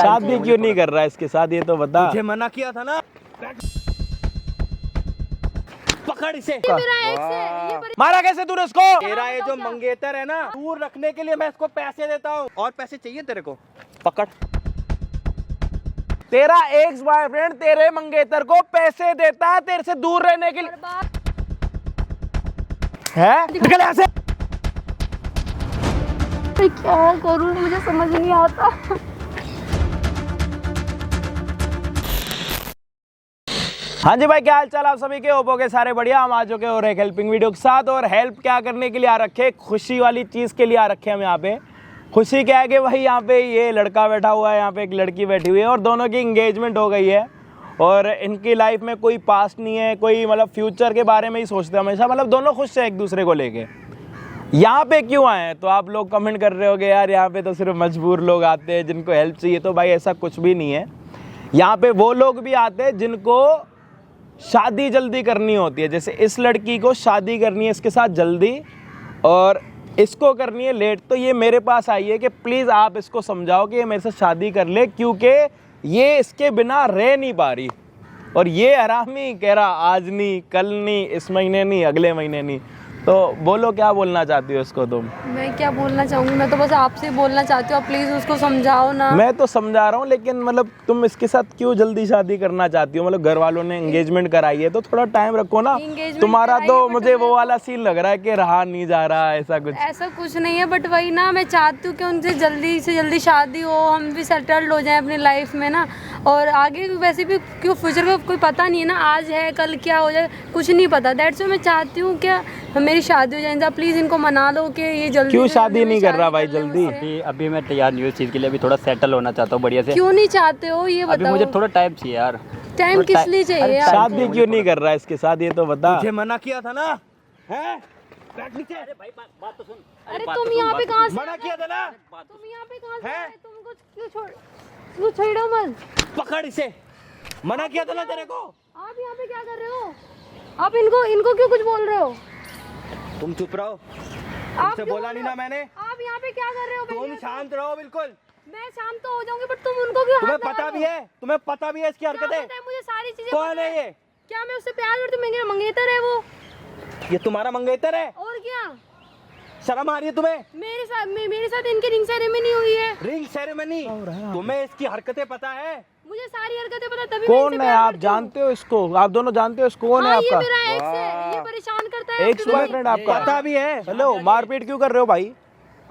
शादी क्यों नहीं कर रहा है इसके साथ, ये तो बता। मुझे मना किया था ना। पकड़ इसे। मारा कैसे तूने उसको? तेरा ये जो मंगेतर है ना, दूर रखने के लिए मैं इसको पैसे देता हूँ। और पैसे चाहिए तेरे को? पकड़। तेरा एक्स बॉयफ्रेंड तेरे मंगेतर को पैसे देता है तेरे से दूर रहने के लिए है? निकल यहाँ से। क्या करूं, मुझे समझ नहीं आता। हाँ जी भाई, क्या हाल चाल आप सभी के? होपो के सारे बढ़िया। हम आ चुके और एक हेल्पिंग वीडियो के साथ। और हेल्प क्या करने के लिए आ रखे? खुशी वाली चीज़ के लिए आ रखे हम यहाँ पे। खुशी क्या है कि भाई यहाँ पे ये लड़का बैठा हुआ है, यहाँ पे एक लड़की बैठी हुई है और दोनों की इंगेजमेंट हो गई है। और इनकी लाइफ में कोई पास्ट नहीं है, कोई मतलब फ्यूचर के बारे में ही सोचते हैं हमेशा। मतलब दोनों खुश हैं एक दूसरे को लेके। यहाँ पे क्यों आए हैं? तो आप लोग कमेंट कर रहे होगे यार यहाँ पे तो सिर्फ मजबूर लोग आते हैं जिनको हेल्प चाहिए। तो भाई ऐसा कुछ भी नहीं है। यहाँ पे वो लोग भी आते हैं जिनको शादी जल्दी करनी होती है। जैसे इस लड़की को शादी करनी है इसके साथ जल्दी और इसको करनी है लेट। तो ये मेरे पास आई है कि प्लीज़ आप इसको समझाओ कि ये मेरे साथ शादी कर ले, क्योंकि ये इसके बिना रह नहीं पा रही। और ये हरामी कह रहा आज नहीं, कल नहीं, इस महीने नहीं, अगले महीने नहीं। तो बोलो क्या बोलना चाहती हो इसको तुम? मैं क्या बोलना चाहूँगी, मैं तो बस आपसे बोलना चाहती हूँ, आप प्लीज उसको समझाओ ना। मैं तो समझा रहा हूँ, लेकिन मतलब तुम इसके साथ क्यों जल्दी शादी करना चाहती हो? मतलब घर वालों ने एंगेजमेंट कराई है तो थोड़ा टाइम रखो ना। तुम्हारा तो मुझे वो वाला सीन लग रहा है कि रहा नहीं जा रहा, ऐसा कुछ नहीं है। बट वही ना, मैं चाहती हूँ कि उनसे जल्दी से जल्दी शादी हो, हम भी सेटल्ड हो जाएं अपनी लाइफ में ना। और आगे वैसे भी क्यों फ्यूचर का कोई पता नहीं है ना, आज है कल क्या हो जाए कुछ नहीं पता। दैट्स व्हाई मैं चाहती हूँ क्या मेरी शादी हो जाए। प्लीज इनको मना लो कि ये जल्दी। क्यों शादी नहीं कर रहा भाई जल्दी? अभी मैं तैयार नहीं हूँ इस चीज़ के लिए। अभी थोड़ा सेटल होना चाहता हूँ बढ़िया से। क्यों नहीं चाहते हो ये बताओ? अभी मुझे थोड़ा टाइम चाहिए यार। टाइम किस लिए चाहिए यार? शादी क्यों नहीं कर रहा है इसके साथ, ये तो बता। मुझे मना किया था ना, है? बैठ नीचे। अरे भाई बात तो सुन। अरे तुम यहाँ पे कहाँ से? मना किया था ना। तुम यहाँ पे कहाँ से हैं? आए? तुमको क्यों छोड़ो मत। पकड़ इसे। मना किया था ना तेरे को। आप यहाँ पे क्या कर रहे हो? आप इनको क्यों कुछ बोल रहे हो? तुम चुप रहो। आप तुमसे बोला नहीं ना मैंने। आप यहाँ पे क्या कर रहे हो? तुम शांत रहो बिल्कुल। मैं शांत तो हो जाऊंगी, बट तुम उनको क्यों? तुम्हें पता भी है, तुम्हें पता भी है इसकी हरकतें। मुझे सारी चीजें। कौन है ये? क्या मैं उससे प्यार करती हूँ? मेरा मंगेतर है वो। ये तुम्हारा मंगेतर है? और क्या? शर्म आ रही है तुम्हें? मेरे साथ इनकी रिंग सेरेमनी हुई है। Ring ceremony? तुम्हें इसकी हरकतें पता है? मुझे सारी हरकतें पता, तभी कौन है? आप जानते हो इसको? आप दोनों जानते हो इसको? कौन है आपका? ये मेरा एक्स है, ये परेशान करता है। एक्स बॉयफ्रेंड आपका? पता भी है। हेलो, मारपीट क्यों कर रहे हो भाई?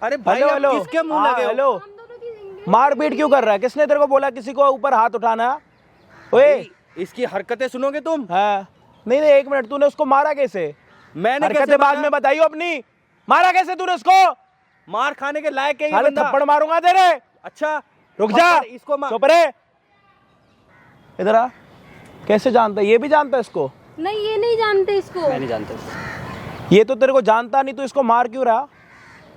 अरे भाई हेलो, किसके मुंह लगे? हेलो, हम दोनों की मारपीट क्यों कर रहा है? किसने तेरे को बोला किसी को ऊपर हाथ उठाना? ओए, इसकी हरकतें सुनोगे तुम? हाँ नहीं, एक मिनट, तूने उसको मारा कैसे? मैंने हरकतें बाद में बताइयो अपनी। मारा कैसे तूने उसको? मार खाने के लायक है ये साले बंदा। थप्पड़ मारूंगा तेरे। अच्छा रुक जा, इसको चुप रहे। इधर आ। कैसे जानता है? ये भी जानता है इसको? नहीं, ये नहीं जानते इसको। मैं नहीं जानता। ये तो तेरे को जानता नहीं, तो इसको मार क्यों रहा?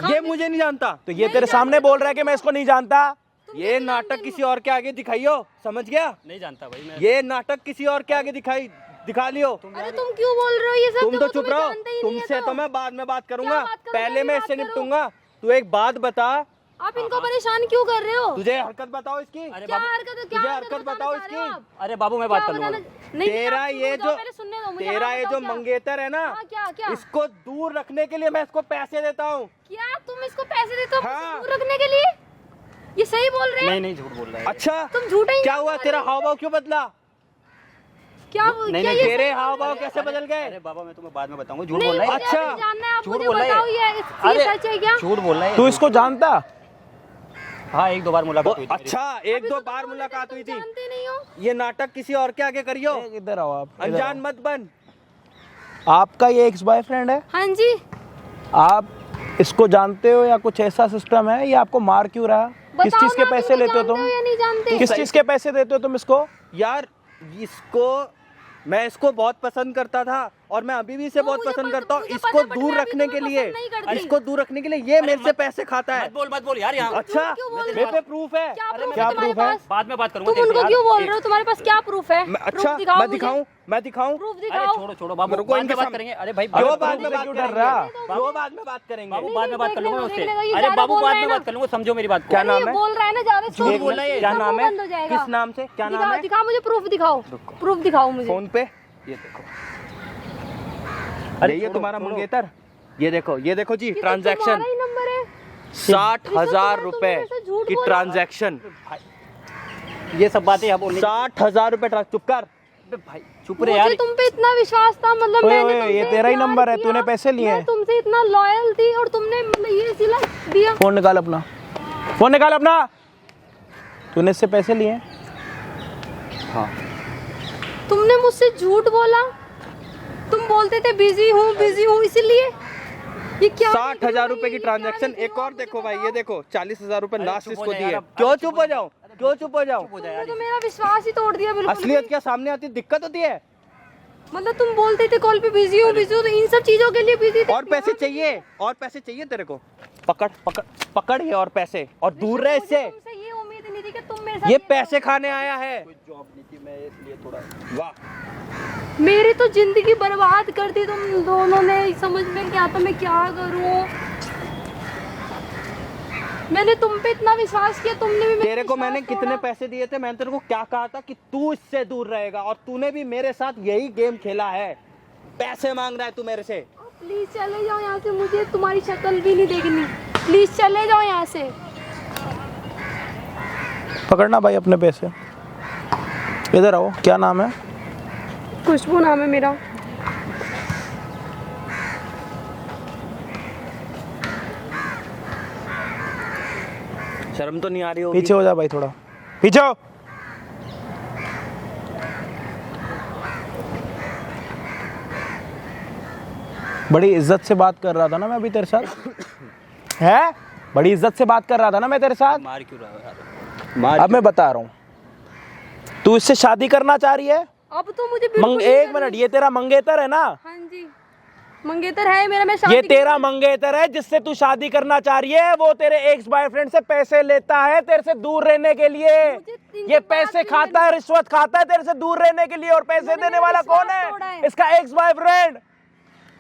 ये मुझे नहीं जानता। तो ये तेरे सामने बोल रहा है कि मैं इसको नहीं जानता। ये नाटक किसी और के आगे दिखाइयो, समझ गया? नहीं जानता भाई मैं। ये नाटक किसी और के आगे दिखा लियो। अरे तुम क्यों बोल रहे हो ये सब? तुम तो चुप रहो। तुमसे तो मैं बाद में बात करूंगा, पहले मैं इससे निपटूंगा। तू एक बात बता, आप इनको परेशान क्यों कर रहे हो? तुझे हरकत बताओ इसकी। क्या हरकत? तुझे हरकत बताओ इसकी। अरे बाबू मैं बात कर लूंगा। तेरा ये जो मंगेतर है ना, क्या? इसको दूर रखने के लिए मैं इसको पैसे देता हूँ। क्या तुम इसको पैसे देते हो? हाँ। दूर रखने के लिए? ये सही बोल रहे हैं? नहीं झूठ बोल रहा है। अच्छा तुम झूठे ही क्या हुआ? तेरा हाव भाव क्यों बदला? क्या नहीं, तेरे हाव भाव कैसे बदल गए? अरे बाबा मैं तुम्हें बाद में बताऊंगा। झूठ बोल रहा है। अच्छा जानना है आप, झूठ मुझे बोल रहा है। बताओ ये सच है क्या? झूठ बोल रहा है। तू इसको जानता? हाँ, एक दो बार मुलाकात हुई थी। अच्छा, एक दो बार मुलाकात हुई थी। जानते नहीं हो? ये नाटक किसी और के आगे करियो। इधर आओ आप। अनजान मत बन। आपका ये एक्स बॉयफ्रेंड है? हाँ जी। आप इसको जानते हो या कुछ ऐसा सिस्टम है? ये आपको मार क्यों रहा? किस चीज के पैसे लेते हो तुम? या नहीं जानते? किस चीज के पैसे देते हो तुम इसको? यार इसको मैं इसको बहुत पसंद करता था, और मैं अभी भी इसे बहुत मुझे पसंद पता- करता हूँ। मुझे इसको पता, but दूर मैं अभी रखने के तुम्हें लिए, पसंद नहीं करती। इसको दूर रखने के लिए ये मेरे से पैसे खाता है। मत बोल यार यहाँ। अच्छा, क्यों बोल रहे मेरे हो? पे प्रूफ है। क्या प्रूफ क्या है तुम्हारे proof है? पास? बाद में बात करूंगा तुम तेरे से उनको यार। क्यों बोल रहे हो? तुम्हारे पास क्या प्रूफ है? अच्छा, दिखाओ मैं मुझे। दिखाऊं? मैं दिखाऊं? प्रूफ अरे दिखाओ। छोड़ो छोड़ो बाबू, रुको, बाद इनके में बात सामने- करेंगे। अरे भाई क्यों बाबू, बाद में से बात क्यों करेंगे? डर रहा? क्यों बाद में बात करेंगे? बाबू नहीं, बाद में बात कर लूंगा मैं देख उससे। लेगा, ये अरे ज्यादा बाबू बोल बाद रहा है में ना। बात कर लूंगा, समझो मेरी बात को। क्या अरे नाम ये है? बोल रहा है ना ज्यादा झूठ झूठ बोल रहा है ये। क्या सब नाम है? बंद हो जाएगा। किस नाम से? क्या नाम दिखाओ है? दिखाओ मुझे प्रूफ दिखाओ। प्रूफ दिखाओ मुझे। फोन पे ये देखो। अरे ये छोड़ो, तुम्हारा छोड़ो। मंगेतर, ये देखो जी, ये तो ट्रांजैक्शन तुम्हारा ही नंबर है। 60,000 तुमने रुपए ऐसे झूठ की बोला। ट्रांजैक्शन। ये सब बातें अब बोलने 60,000 रुपए चुप कर। अबे भाई चुप रहे यार। मुझे तुम पे इतना विश्वास था, मतलब ओए, मैंने ओए, ये तुमसे तेरा ही प्यार नंबर है, किया, तूने पैसे लिए मैं हैं। तुमसे इतना लॉयल थी और तुमने मतलब ये सिला दिया। फोन निकाल अपना, फोन निकाल अपना। तूने इससे पैसे लिए हैं? हाँ तुमने मुझसे झूठ बोला। तुम बोलते थे बिजी हूँ इसीलिए। ये क्या 60,000 रुपए की ट्रांजैक्शन। एक और देखो भाई, ये देखो 40,000 रुपए लास्ट चुप हो इसको जा दिए। यार, अब क्यों चुप हो जाओ? क्यों चुप हो जाओ? तुमने तो मेरा विश्वास ही तोड़ दिया बिल्कुल असलियत भी। क्या सामने आती, दिक्कत होती है। मतलब तुम बोलते थे कॉल पे बिजी हूँ तो इन सब चीजों के लिए बिजी थे। और पैसे चाहिए, और पैसे चाहिए तेरे को? पकड़ पकड़ पकड़ ये और पैसे, और दूर रहे इससे। तुमसे ये उम्मीद नहीं थी कि तुम मेरे साथ ये पैसे खाने आया है। जॉब नहीं थी, मैं इसलिए थोड़ा वाह, मेरी तो जिंदगी बर्बाद कर दी तुम दोनों ने। समझ में क्या आता मैं क्या करूं। मैंने तुम पे इतना विश्वास किया, तुमने भी मेरा तेरे को मैंने विश्वास कितने तोड़ा। पैसे दिए थे? मैंने तेरे को क्या कहा था कि तू इससे दूर रहेगा, और तूने भी मेरे साथ यही गेम खेला है। पैसे मांग रहा है तू मेरे से। प्लीज चले जाओ यहाँ से, मुझे तुम्हारी शक्ल भी नहीं देखनी। प्लीज चले जाओ यहाँ से। पकड़ना भाई अपने पैसे। इधर आओ, क्या नाम है? खुशबू नाम है मेरा। शर्म तो नहीं आ रही होगी? पीछे हो जा भाई, थोड़ा पीछे हो। बड़ी इज्जत से बात कर रहा था ना मैं अभी तेरे साथ। है, बड़ी इज्जत से बात कर रहा था ना मैं तेरे साथ। मार क्यों रहा है यार? अब मैं बता रहा हूँ, तू इससे शादी करना चाह रही है? अब तो मुझे बिल्कुल नहीं एक करनी। मिनट, ये तेरा मंगेतर है ना? हाँ जी, मंगेतर है मेरा। मैं शादी ये तेरा मंगेतर है जिससे तू शादी करना चाह रही है। वो तेरे एक्स बॉयफ्रेंड से पैसे लेता है तेरे से दूर रहने के लिए। मुझे तीन ये बात पैसे नहीं खाता है, रिश्वत खाता है तेरे से दूर रहने के लिए। और पैसे मैंने देने मेरा वाला कौन विश्वास तोड़ा है? है। इसका एक्स बॉयफ्रेंड।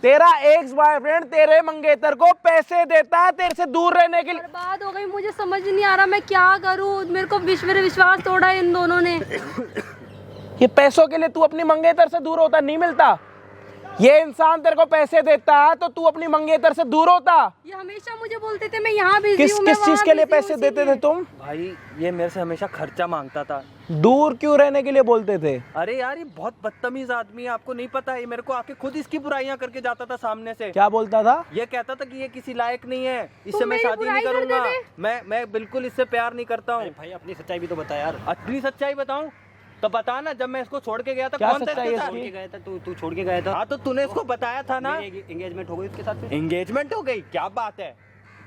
तेरा एक्स बॉयफ्रेंड तेरे मंगेतर को पैसे देता है तेरे से दूर रहने के लिए। बर्बाद हो गई, मुझे समझ नहीं आ रहा मैं क्या करूं। मेरे को मेरा विश्वास तोड़ा है इन दोनों ने। ये पैसों के लिए तू अपनी मंगेतर से दूर होता? नहीं मिलता। ये इंसान तेरे को पैसे देता है तो तू अपनी मंगेतर से दूर होता। ये हमेशा मुझे बोलते थे मैं यहाँ बिजी किस हूँ, मैं किस चीज वहाँ के लिए busy हूँ, पैसे देते थे तुम? भाई ये मेरे से हमेशा खर्चा मांगता था। दूर क्यों रहने के लिए बोलते थे? अरे यार ये बहुत बदतमीज आदमी है, आपको नहीं पता? ये मेरे को आके खुद इसकी बुराइयां करके जाता था सामने से। क्या बोलता था? ये कहता था कि ये किसी लायक नहीं है, इससे तुम मैं मेरी शादी नहीं बुराई करते करूंगा। थे? मैं बिल्कुल इससे प्यार नहीं करता हूँ। भाई अपनी सच्चाई भी तो बता यार। अपनी सच्चाई बताऊं तो बता ना, जब मैं इसको छोड़ के गया था क्या कौन था सच्चाई इसके है साथ? छोड़ के गया था तू छोड़ के गया था। हाँ तो तूने इसको बताया था ना। एंगेजमेंट हो गई उसके साथ फिर? एंगेजमेंट हो गई, क्या बात है।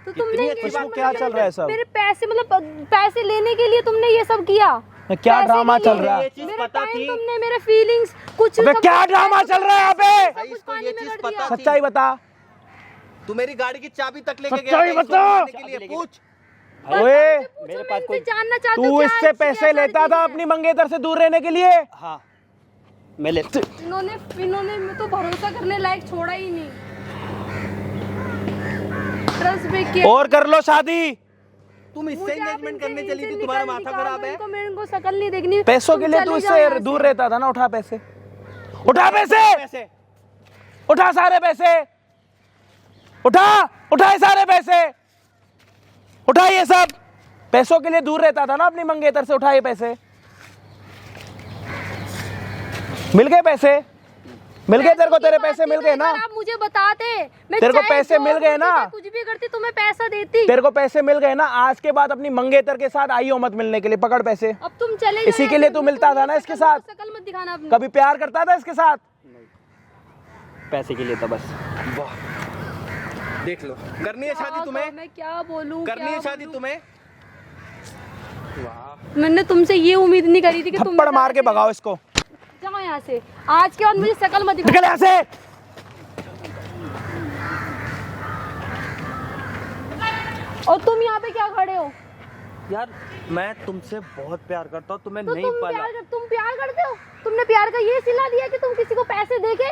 तो तुमने इतनी ये अच्छी सब बात, क्या चल रहा है सब? मेरे पैसे मतलब पैसे लेने के लिए तुमने ये सब किया? क्या पैसे ड्रामा के चल लिए? रहा है? ये चीज मेरा पता टाइम थी? तुमने, मेरे फीलिंग्स कुछ अबे सब क्या कुछ ड्रामा चल रहा है यहाँ पे? भाई इसको पानी ये में चीज कर पता दिया। थी? सच्चाई बता। तू मेरी गाड़ी की चाबी तक लेके गया सच्चाई था इसको बता। बताने के लिए। पूछ। ओए, मेरे पास कोई जानना चाहती हूँ तू क्या इससे इसकी पैसे क्या लेता सारी था चीजें अपनी मंगेतर से दूर रहने के लिए? हाँ मैं ले हैं? इन्होंने मैं तो भरोसा करने लायक छोड़ा ही नहीं। ट्रस्ट ब्रेक किया। और कर लो शादी। तुम इससे मुझे आप एंगेजमेंट इनसे- करने चली इनसे थी, तुम्हारा निकाल- माथा खराब है। निकालो, मेरे को शक्ल नहीं देखनी। पैसों तुम के लिए तू चले जाओ इससे यहाँ दूर से। रहता था ना। उठा पैसे, उठा पैसे, पैसे उठा सारे पैसे, उठा उठाए सारे पैसे, उठा ये सब। पैसों के लिए दूर रहता था ना अपनी मंगेतर से। उठाए पैसे, मिल गए पैसे? मिल गए तेरे को? तेरे पैसे मिल गए ना? अगर आप मुझे बताते मैं तेरे को चाहे पैसे जो मिल गए करती, ना? मैं कुछ भी करती तुम्हें पैसा देती। तेरे को पैसे मिल गए ना? आज के बाद अपनी मंगेतर के साथ आई हो मत मिलने के लिए। पकड़ पैसे। अब तुम चले जाओ इसी यहाँ के लिए से, तू मुझे मिलता था ना तुम्हारी इसके शक्ल- साथ? शक्ल मत दिखाना अपनी। कभी प्यार करता था इसके साथ? पैसे के लिए था बस। देख लो, करनी है शादी तुम्हें? मैं क्या बोलूं? करनी क्या है शादी बोलूं? तुम्हें? मैंने तुमसे ये उम्मीद नहीं करी थी कि तुम थप्पड़ मार के भगाओ इसको। जाओ यहाँ से। आज के बाद मुझे शक्ल मत दिखाओ। निकल यहाँ से। और तुम यहाँ पे क्या खड़े हो? यार मैं तुमसे बहुत प्यार करता हूँ, तुम्हें तो नहीं पाला। तुम प्यार करते हो? तुमने प्यार का ये सिला दिया कि तुम किसी को पैसे देके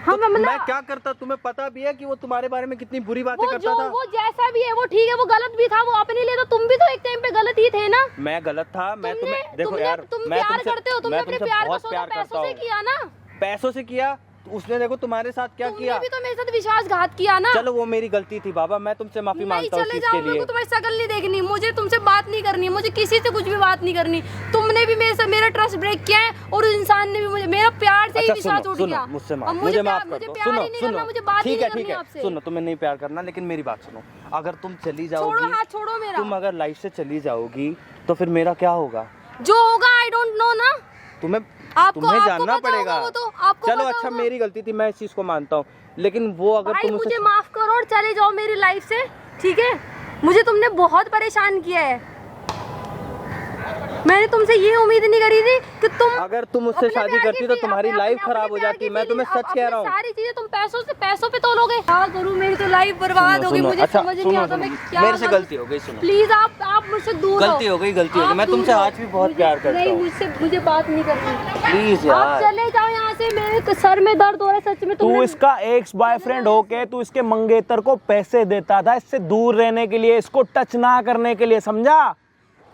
हम तो मतलब मैं क्या करता, तुम्हें पता भी है कि वो तुम्हारे बारे में कितनी बुरी बातें करता था। वो जैसा भी है वो ठीक है, वो गलत भी था, वो अपने लिए, तो तुम भी तो एक टाइम पे गलत ही थे ना। मैं गलत था, मैं तुम्हें देखो तुमने, यार, तुम मैं प्यार तुमसे करते हो, तुमने अपने प्यार का सौदा पैसों से किया ना। पैसों से किया, तो उसने देखो तुम्हारे साथ क्या किया। तुमने भी तो मेरे साथ विश्वासघात किया ना। चलो वो मेरी गलती थी बाबा, मैं तुमसे माफी मांगता हूँ इस चीज के लिए। मेरे को तुम्हारी शक्ल नहीं देखनी, मुझे तुमसे बात नहीं करनी, मुझे किसी से कुछ भी बात नहीं करनी। तुमने भी मेरे से मेरा ट्रस्ट ब्रेक किया है और उस इंसान ने भी मुझे, मेरा प्यार से ही विश्वास उठ गया। मुझसे अब मुझे माफ कर दो। सुनो सुनो, मुझे बात ही ठीक नहीं है करनी ठीक है, आपसे। सुनो तुम्हें नहीं प्यार करना, लेकिन मेरी बात सुनो। अगर तुम चली छोड़ो, जाओगी, हाथ छोड़ो मेरा। तुम अगर लाइफ से चली जाओगी तो फिर मेरा क्या होगा? जो होगा आई डोंट नो ना। तुम्हें जानना पता पड़ेगा। होगा वो तो, आपको चलो पता अच्छा, होगा। मेरी गलती थी, मैं इस चीज को मानता हूँ, लेकिन वो अगर भाई तुम मुझे माफ करो और चले जाओ मेरी लाइफ से, ठीक है? मुझे तुमने बहुत परेशान किया है। मैंने तुमसे ये उम्मीद नहीं करी थी कि तुम, अगर तुम मुझसे शादी करती तो तुम्हारी लाइफ खराब हो जाती। मैं तुम्हें सच कह रहा हूँ। सारी चीजें तुम पैसों पे तोलोगे। क्या करूँ, मेरी तो लाइफ बर्बाद होगी। मुझे समझ नहीं आता मैं क्या। मेरे से गलती हो गई, सुनो प्लीज आप मुझसे दूर गलती हो गई, गलती हो गई। मैं तुमसे आज भी बहुत प्यार करता नहीं, हूँ। मुझे बात नहीं करनी। प्लीज आप यार, चले जाओ यहाँ से, मेरे सर में दर्द हो रहा है सच में। तू इसका एक्स बॉयफ्रेंड होके तू इसके मंगेतर को पैसे देता था इससे दूर रहने के लिए, इसको टच ना करने के लिए, समझा?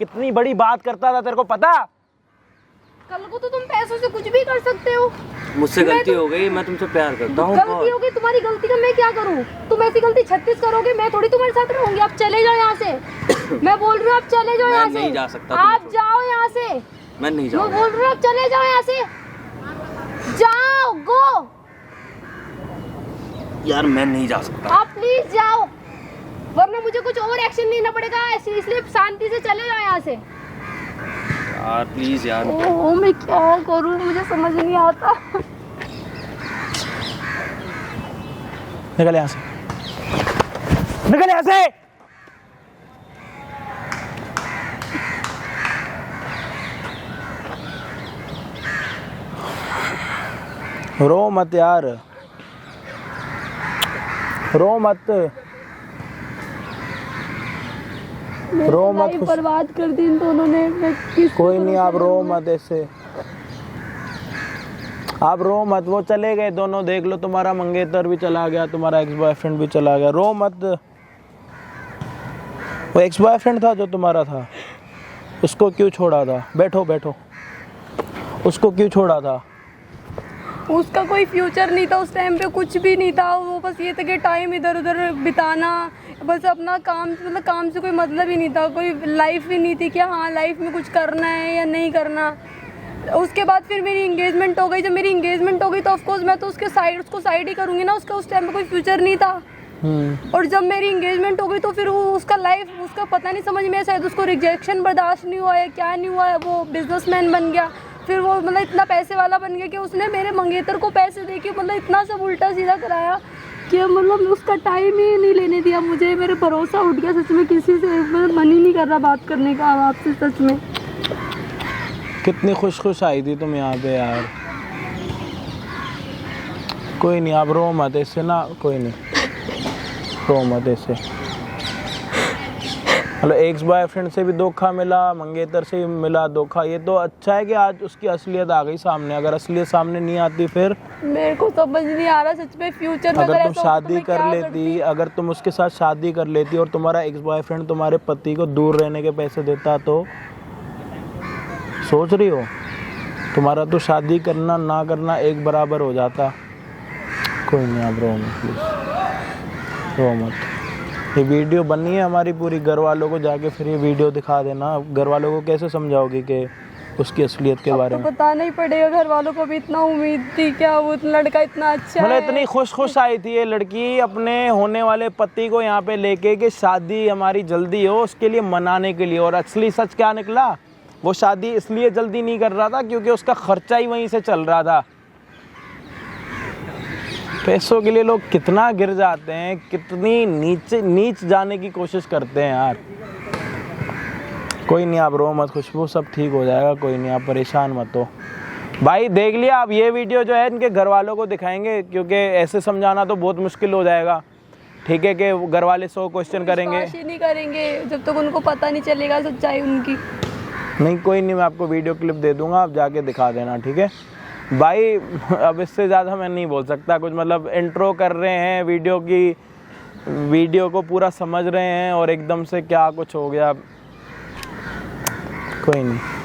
कितनी बड़ी बात करता था, तेरे को पता? कल को तो तुम पैसों से कुछ भी कर सकते हो। मुझसे गलती हो गई, मैं तुमसे प्यार करता हूँ। गलती हो गई, तुम्हारी गलती का मैं क्या करूँ? तुम ऐसी गलती 36 करोगे, मैं थोड़ी तुम्हारे साथ रहूंगी। आप चले जाओ यहाँ से। मैं बोल रही हूँ आप चले जाओ यहाँ से। नहीं जा सकता, आप जाओ यहाँ से। मैं नहीं मैं जाऊंगा। बोल रही हूँ आप चले जाओ यहाँ से। जाओ, गो। यार मैं नहीं जा सकता। आप प्लीज जाओ, वरना मुझे कुछ और एक्शन लेना पड़ेगा, इसलिए शांति से चले जाओ यहाँ से। यार प्लीज यार। ओह, मैं क्या करूँ, मुझे समझ नहीं आता। निकल यहाँ से, निकल यहाँ से। रो मत यार, रो मत, रो मत। बर्बाद कर दी इन दोनों ने। कोई नहीं, आप रो मत ऐसे, आप रो मत। वो चले गए दोनों, देख लो, तुम्हारा मंगेतर भी चला गया, तुम्हारा एक्स बॉयफ्रेंड भी चला गया। रो मत। वो एक्स बॉयफ्रेंड था जो तुम्हारा था, उसको क्यों छोड़ा था? बैठो बैठो, उसको क्यों छोड़ा था? उसका कोई फ्यूचर नहीं था उस टाइम पे, कुछ भी नहीं था। वो बस ये था कि टाइम इधर उधर बिताना, बस अपना काम, मतलब काम से कोई मतलब ही नहीं था, कोई लाइफ ही नहीं थी कि हाँ लाइफ में कुछ करना है या नहीं करना। उसके बाद फिर मेरी इंगेजमेंट हो गई। जब मेरी इंगेजमेंट हो गई तो ऑफकोर्स मैं तो उसको साइड ही करूँगी ना, उसका उस टाइम पे कोई फ्यूचर नहीं था। और जब मेरी इंगेजमेंट हो गई तो फिर वो उसका लाइफ, उसका पता नहीं, समझ में शायद उसको रिजेक्शन बर्दाश्त नहीं हुआ है, क्या नहीं हुआ है, वो बिजनेसमैन बन गया। फिर वो मतलब इतना पैसे वाला बन गया कि उसने मेरे मंगेतर को पैसे दे के मतलब इतना सब उल्टा सीधा कराया कि मतलब उसका टाइम ही नहीं लेने दिया मुझे। मेरे भरोसा उठ गया सच में, किसी से मतलब मन ही नहीं कर रहा बात करने का आपसे सच में। कितनी खुश खुश आई थी तुम यहाँ पे यार। कोई नहीं, आप रो मत ऐसे ना, कोई नहीं, रो मत ऐसे। मतलब एक्स बॉयफ्रेंड से भी धोखा मिला, मंगेतर से भी मिला धोखा। ये तो अच्छा है कि आज उसकी असलियत आ गई सामने। अगर असलियत सामने नहीं आती फिर मेरे को समझ नहीं आ रहा सच में फ्यूचर में। अगर तुम शादी कर लेती, अगर तुम उसके साथ शादी कर लेती और तुम्हारा एक्स बॉयफ्रेंड तुम्हारे पति को दूर रहने के पैसे देता, तो सोच रही हो, तुम्हारा तो शादी करना ना करना एक बराबर हो जाता। कोई नहीं, आप रो मत प्लीज, रो मत। ये वीडियो बनी है हमारी पूरी, घर वालों को जाके फिर ये वीडियो दिखा देना। घर वालों को कैसे समझाओगी कि उसकी असलियत के बारे में? तो बताना ही पड़ेगा, घर वालों को भी इतना उम्मीद थी क्या, वो लड़का इतना अच्छा मतलब है। इतनी खुश खुश आई थी ये लड़की अपने होने वाले पति को यहाँ पे लेके कि शादी हमारी जल्दी हो, उसके लिए मनाने के लिए। और असली सच क्या निकला? वो शादी इसलिए जल्दी नहीं कर रहा था क्योंकि उसका खर्चा ही वहीं से चल रहा था। पैसों के लिए लोग कितना गिर जाते हैं, कितनी नीच जाने की कोशिश करते हैं यार। कोई नहीं, आप रो मत खुशबू, सब ठीक हो जाएगा। कोई नहीं, आप परेशान मत हो भाई। देख लिया आप, ये वीडियो जो है इनके घर वालों को दिखाएंगे क्योंकि ऐसे समझाना तो बहुत मुश्किल हो जाएगा। ठीक है कि घर वाले 100 क्वेश्चन करेंगे। विश्वास ही नहीं करेंगे जब तक उनको पता नहीं चलेगा सच्चाई उनकी। नहीं कोई नहीं, मैं आपको वीडियो क्लिप दे दूंगा, आप जाके दिखा देना, ठीक है भाई। अब इससे ज़्यादा मैं नहीं बोल सकता कुछ, मतलब इंट्रो कर रहे हैं वीडियो की, वीडियो को पूरा समझ रहे हैं और एकदम से क्या कुछ हो गया, कोई नहीं।